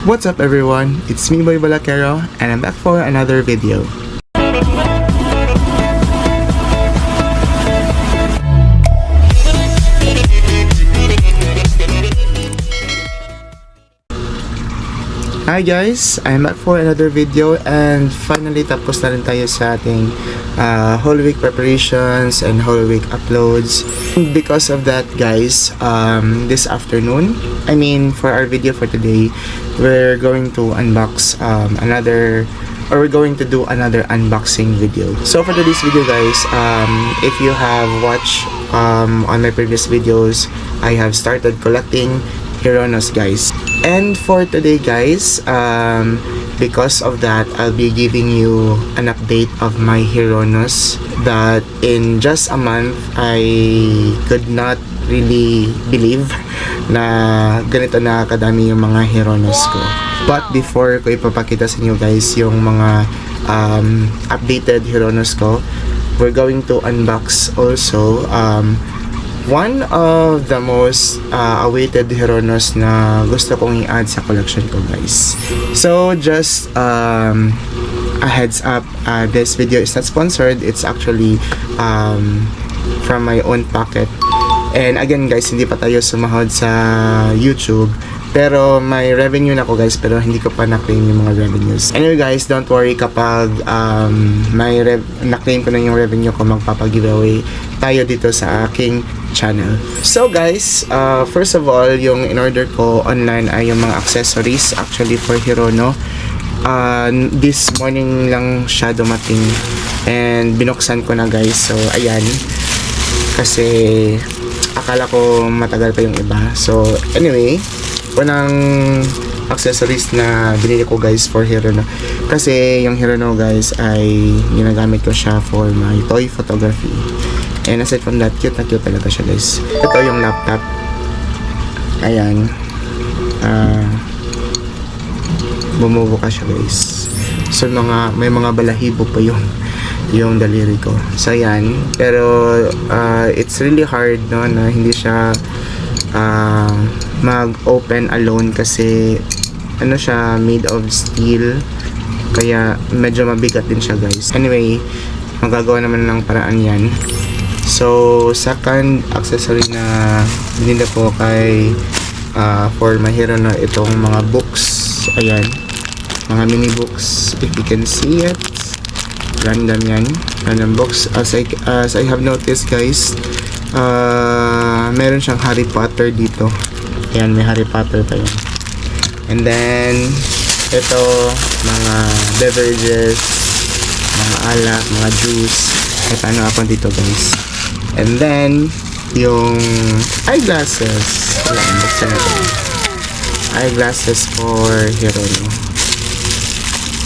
What's up everyone, it's me Boy Balakero and I'm back for another video. Hi guys, I'm back for another video and finally tapos na rin tayo sa ating Holy Week preparations and Holy Week uploads. Because of that guys, this afternoon, for our video for today, we're going to unbox we're going to do another unboxing video. So for today's video guys, if you have watched on my previous videos, I have started collecting Heronos guys. And for today guys, because of that, I'll be giving you an update of my Heronos that in just a month, I could not really believe na ganito na kadami yung mga Heronos ko. But before ko ipapakita sa inyo guys yung mga updated Heronos ko, we're going to unbox also one of the most awaited Heronos na gusto kong i-add sa collection ko guys. So just a heads up, this video is not sponsored. It's actually from my own pocket. And again guys, hindi pa tayo sumahod sa YouTube. Pero may revenue na ko guys, pero hindi ko pa na-claim yung mga revenues. Anyway guys, don't worry kapag na-claim ko na yung revenue ko, magpapag-giveaway tayo dito sa aking channel. So guys, first of all, yung in-order ko online ay yung mga accessories actually for Herono. This morning lang siya dumating and binuksan ko na guys. So ayan, kasi akala ko matagal pa yung iba. So anyway, unang accessories na binili ko guys for Herono, kasi yung Herono guys ay ginagamit ko siya for my toy photography. And aside from that, cute na cute talaga siya guys. Ito yung laptop, ayan, bumubuka siya guys. So may mga balahibo pa yung daliri ko. So ayan, pero it's really hard no, na hindi siya mag-open alone kasi ano siya, made of steel, kaya medyo mabigat din siya guys. Anyway, magagawa naman ng paraan yan. So second accessory na binili ko kay for my Herono, itong mga books. Ayan, mga mini books, if you can see it. Random yan, random books. As I have noticed guys, meron siyang Harry Potter dito. Ayan, may Harry Potter pa yun. And then ito, mga beverages, mga alak, mga juice. At ano ako dito guys. And then yung eyeglasses. Ayan, buksan natin. Eyeglasses for Herono.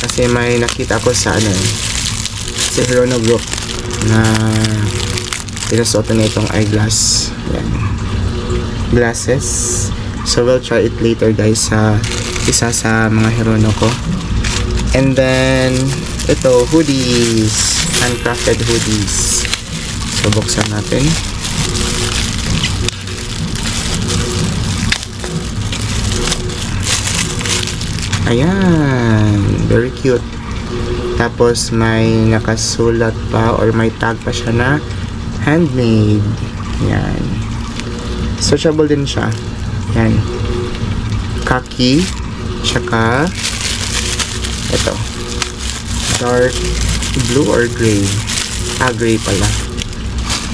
Kasi may nakita ko sa sa Herono group na pinasuot na itong eyeglass. Ayan, glasses. So we'll try it later guys sa isa sa mga Herono ko. And then ito, hoodies, handcrafted hoodies. So buksan natin. Ayan, very cute. Tapos may nakasulat pa or may tag pa siya na handmade. Yan. Searchable din siya. Yan. Khaki. Tsaka ito. Dark blue or gray. Gray pala.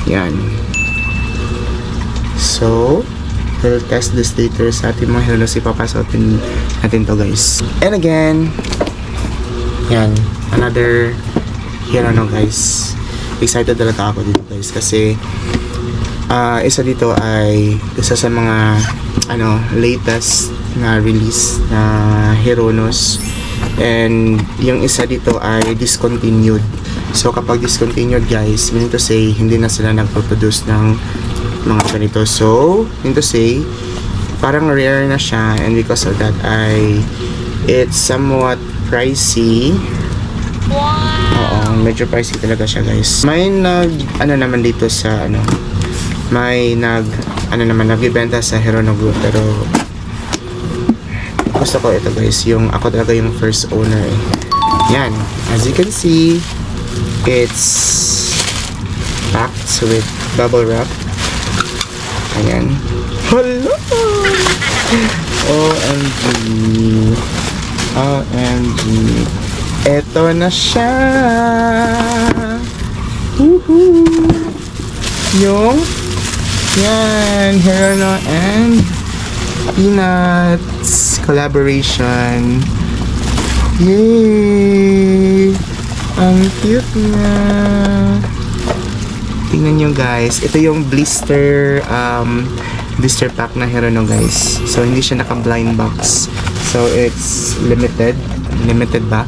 Yan. So, we'll test this later sa ating mga Heronos. Ipapasotin natin to guys. And again, yan. Another Herono guys. Excited talaga ako dito guys kasi isa dito ay isa sa mga latest na release na Heronos, and yung isa dito ay discontinued. So kapag discontinued guys, meaning to say hindi na sila nagpo-produce ng mga ganito. So meaning to say parang rare na siya, and because of that it's somewhat pricey. Oo, medyo pricey talaga siya guys. May naman dito sa may nagbibenta sa Herono Group, pero gusto ko ito guys, yung ako talaga yung first owner eh. Yan, as you can see, it's packed with bubble wrap. Ayan. Hello! OMG. OMG. Eto na siya. Woohoo! Yung yan, Hirono and Peanuts collaboration. Yay! Ang cute na. Tingnan nyo guys, ito yung blister pack na Hirono guys. So hindi siya naka blind box. So it's limited ba?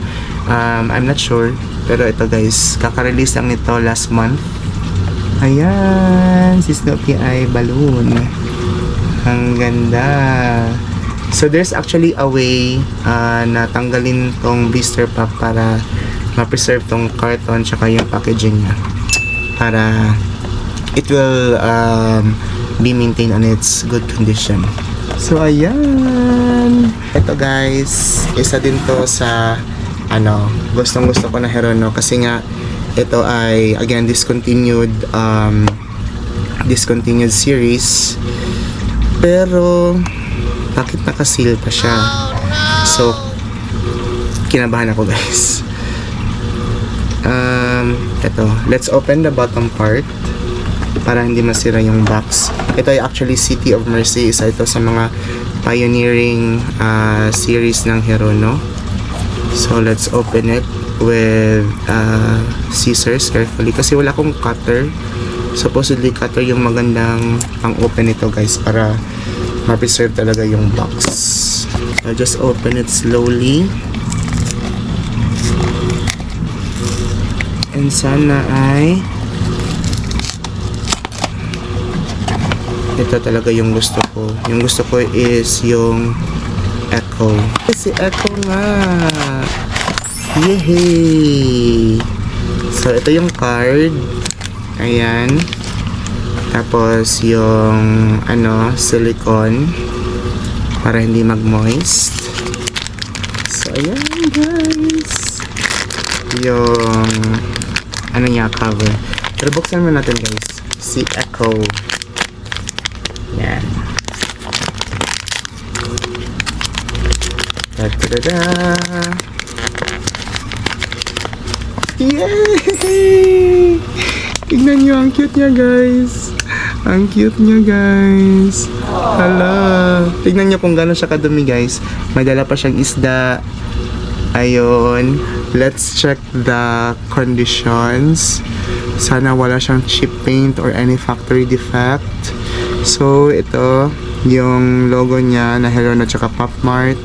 I'm not sure, pero ito guys, kaka-release lang nito last month. Ayan, si Snoopy ay balloon. Ang ganda. So there's actually a way na tanggalin tong blister pack para ma-preserve tong carton tsaka yung packaging niya, para it will be maintained on its good condition. So ayan, ito guys, isa din to sa gustong gusto ko na Hirono, kasi nga ito ay again discontinued series, pero bakit naka-seal pa siya? So kinabahan ako guys. Ito, let's open the bottom part para hindi masira yung box. Ito ay actually City of Mercy, isa ito sa mga pioneering series ng Hirono. So let's open it with scissors carefully, kasi wala akong cutter. Supposedly cutter yung magandang pang open ito guys, para ma-preserve talaga yung box. I'll just open it slowly. And sana ay ito talaga yung gusto ko. Yung gusto ko is yung Echo. Si Echo nga. Yehey! So ito yung card. Ayan. Tapos yung silicone para hindi mag-moist. So ayan guys. Yung cover. Pero buksan mo natin guys. Si Echo. Yan. Da-da-da-da. Yay! Tignan nyo, ang cute niya guys. Ang cute niya guys. Hala. Tignan nyo kung gano'n siya kadumi guys. May dala pa siyang isda. Ayun. Let's check the conditions. Sana wala siyang chip paint or any factory defect. So, ito yung logo niya na Hirono tsaka Pop Mart.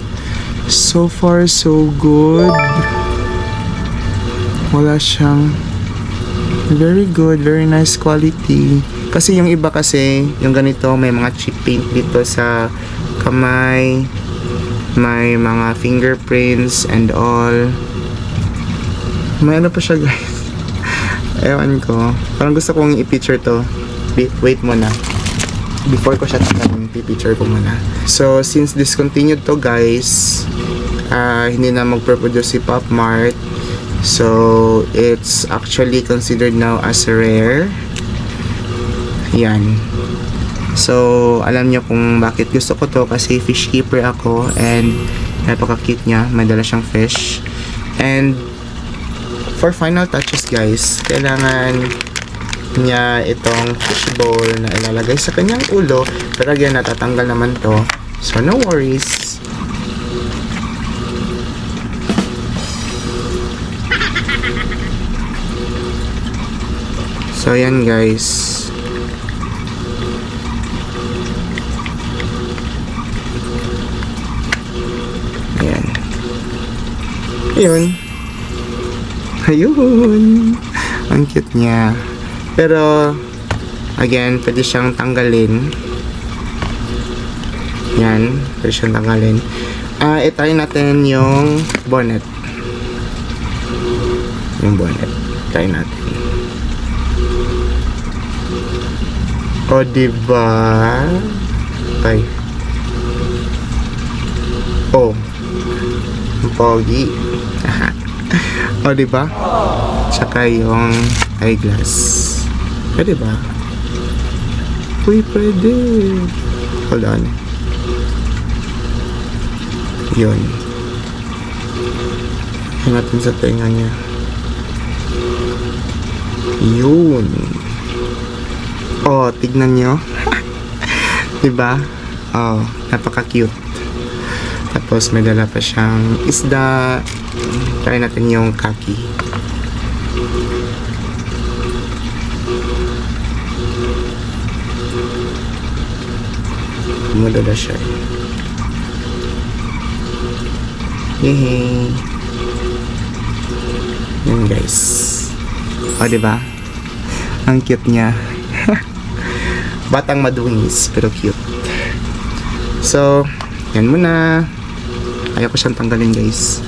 So far, so good. Wala siyang very good, very nice quality. Kasi yung iba kasi, yung ganito, may mga chip paint dito sa kamay. May mga fingerprints and all. May pa siya guys. Ewan ko. Parang gusto kong i-picture to. Wait muna. Before ko siya tanggalin, i-picture ko muna. So, since discontinued to guys, hindi na mag-produce si Pop Mart. So, it's actually considered now as rare. Yan. So, alam nyo kung bakit gusto ko to, kasi fish keeper ako and napaka-cute niya. May dala siyang fish. And for final touches guys, kailangan niya itong fishbowl na ilalagay sa kanyang ulo, pero again, natatanggal naman to, so no worries. So yan guys. Ayan. Ayun. Ang cute niya. Pero, again, pwede siyang tanggalin. Yan. Pwede siyang tanggalin. I-try natin yung bonnet. Yung bonnet. Try natin. O, diba? Okay. Oh, ang pogi. O, diba? Tsaka yung eyeglass. Pwede ba? Uy, pwede. Hold on. Yun. Yan natin sa tenga niya. Yun. Oh, tignan nyo. Diba? Oh, napaka-cute. Tapos may dala pa siyang isda. Try natin yung kaki. Madala siya. Yehey. Yan guys. O, diba? Ang cute niya. Batang madungis, pero cute. So, yan muna. Ayaw ko siyang tanggalin guys.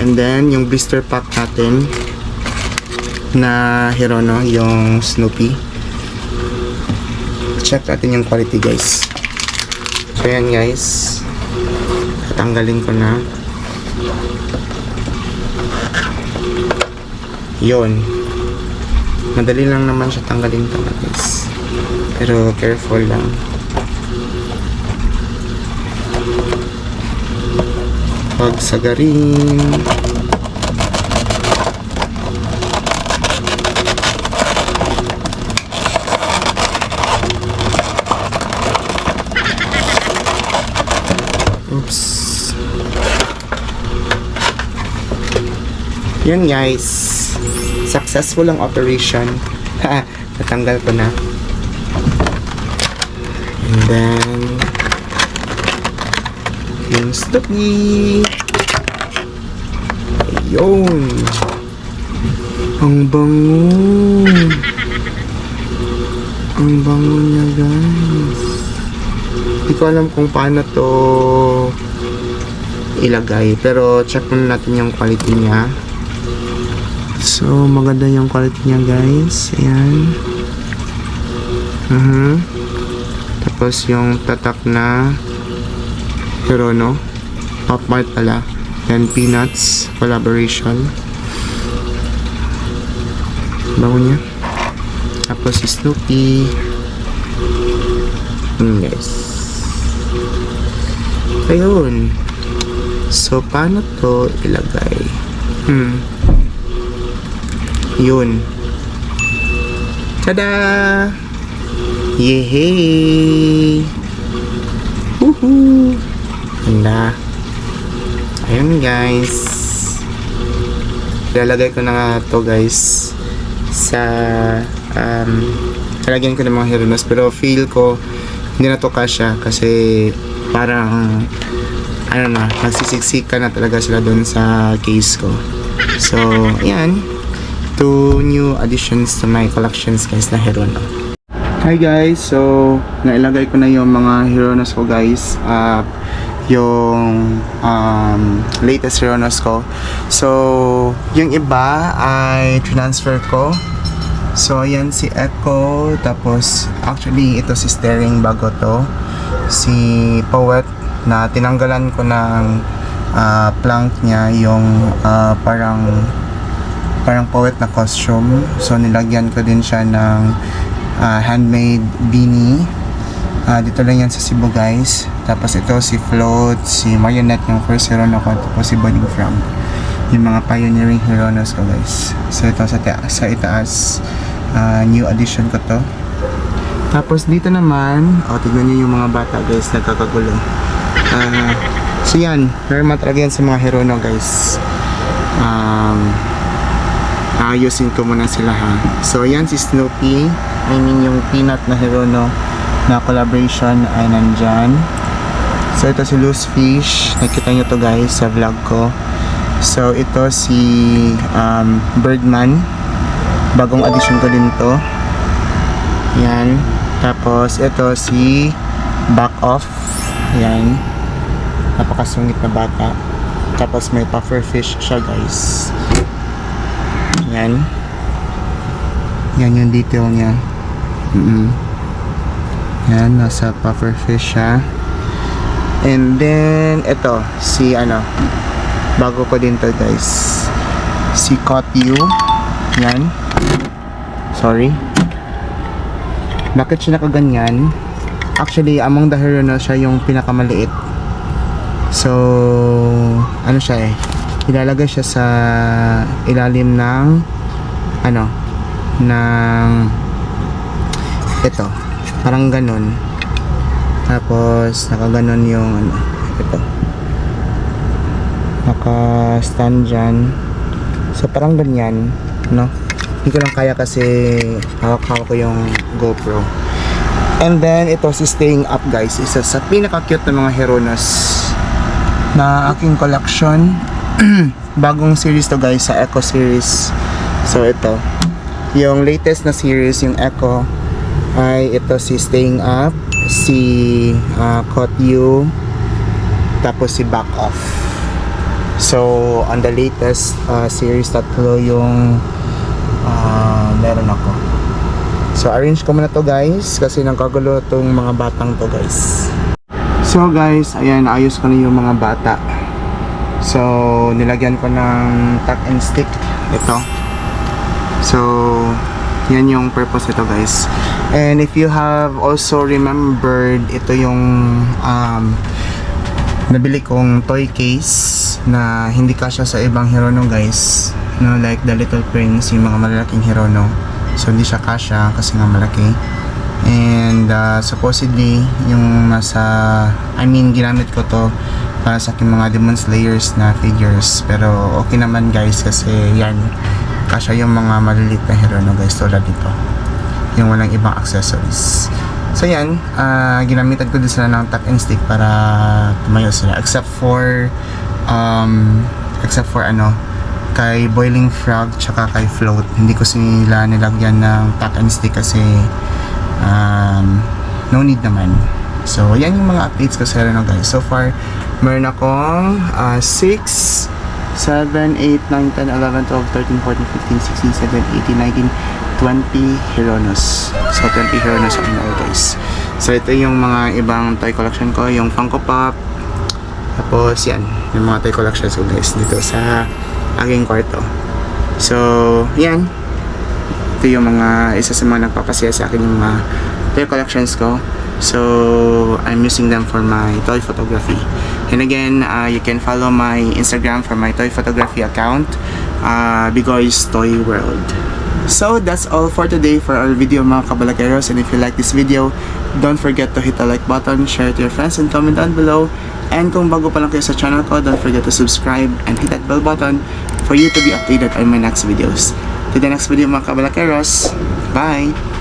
And then, yung blister pack natin na Hirono, yung Snoopy. Check natin yung quality guys. So, yan guys. Tatanggalin ko na. Yun. Madali lang naman siya tanggalin talaga guys. Pero careful lang. Huwag sagarin. Oops. Yun guys. Successful ang operation. Natanggal ko na. And then yung Snoopy. Ayun. Ang bango. Ang bango niya guys. Hindi ko alam kung paano to ilagay. Pero check muna natin yung quality niya. So, maganda yung quality niya guys. Ayan. Tapos yung tatak na Hirono. Pop Mart pala. Then Peanuts. Collaboration. Bango niya. Tapos si Snoopy. Guys. Ayun. So, paano to ilagay? Yun. Tada! Yehey! Woohoo! Ganda. Ayun guys. Ilalagay ko na to guys sa lalagyan ko ng mga Hironos, pero feel ko hindi na to kasya kasi parang ano na, nagsisiksika na talaga sila doon sa case ko. So, ayan. 2 new additions to my collections guys na Hirono. Hi guys, so nailagay ko na yung mga Hironos ko guys. Yung latest Hironos ko. So, yung iba ay transfer ko. So, ayan si Echo. Tapos, actually, ito si Steering bago to. Si Poet na tinanggalan ko ng plank niya. Yung parang Poet na costume. So, nilagyan ko din siya ng handmade beanie. Dito lang yan sa Cebu guys. Tapos ito si Float, si Marionette yung first Hirono ko. Tapos si Boning Frank. Yung mga pioneering Hironos ko guys. So ito sa itaas, new addition ko to. Tapos dito naman, tignan nyo yung mga bata guys, nagkakagulo. So yan, normal talaga yan sa mga Hirono guys. Ayusin ko muna sila ha. So yan si Snoopy, I mean yung peanut na Hirono na collaboration ay nandyan. So ito si Loose Fish, nakita nyo to guys sa vlog ko. So ito si Birdman, bagong addition ko din to. Yan. Tapos ito si Back Off. Yan, napakasungit na bata. Tapos may puffer fish siya guys. Yan. Yan yung detail niya. Yan, nasa puffer fish siya. And then, ito, si ano, bago ko din to guys. Si Kotyu. Yan. Sorry. Bakit siya nakaganyan? Actually, among the hero na siya yung pinakamaliit. So, ano siya eh. Ilalagay siya sa ilalim ng ano, ng ito. Parang ganun. Tapos, nakaganon yung ano, ito. Naka-stand dyan. So, parang ganyan, no? Hindi ko lang kaya kasi hawak-hawak ko yung GoPro. And then, ito si Staying Up guys. Isa sa pinaka-cute na mga Heronos na aking collection. Bagong series to guys, sa Echo series. So, ito. Yung latest na series, yung Echo, ay ito si Staying Up, si Kotyu, tapos si Back Off. So, on the latest series, tatlo yung meron ako. So, arrange ko muna to guys kasi nagkagulo tong mga batang to guys. So guys, ayan, ayos ko na yung mga bata. So, nilagyan ko ng tuck and stick ito. So, yan yung purpose ito guys. And if you have also remembered, ito yung nabili kong toy case na hindi kasya sa ibang Hirono guys, no, like the Little Prince, yung mga malalaking Hirono. So hindi siya kasya kasi nga malaki. And supposedly yung ginamit ko to para sa aking mga Demon Slayers na figures, pero okay naman guys kasi yan, kasya yung mga maliliit na Hirono guys, tulad dito, yung walang ibang accessories. So yan, ginamitan ko din sila ng tuck and stick para tumayo sila, except for ano, kay Boiling Frog tsaka kay Float, hindi ko sila nilagyan ng tuck and stick kasi no need naman. So yan yung mga updates ko sa Hirono guys. So far, meron akong 6, 7, 8, 9, 10, 11, 12, 13, 14, 15, 16, 17, 18, 19, 20 Hironos. So 20 Hironos ako na guys. So ito yung mga ibang toy collection ko, yung Funko Pop. Tapos yan, yung mga toy collections ko guys dito sa aking kwarto. So yan, ito yung mga isa sa mga nagpapasaya sa akin yung mga toy collections ko. So I'm using them for my toy photography. And again, you can follow my Instagram for my toy photography account, Bigoy's Toy World. So that's all for today for our video mga kabalakeros. And if you like this video, don't forget to hit the like button, share it to your friends, and comment down below. And kung bago pa lang kayo sa channel ko, don't forget to subscribe and hit that bell button for you to be updated on my next videos. To the next video mga kabalakeros. Bye!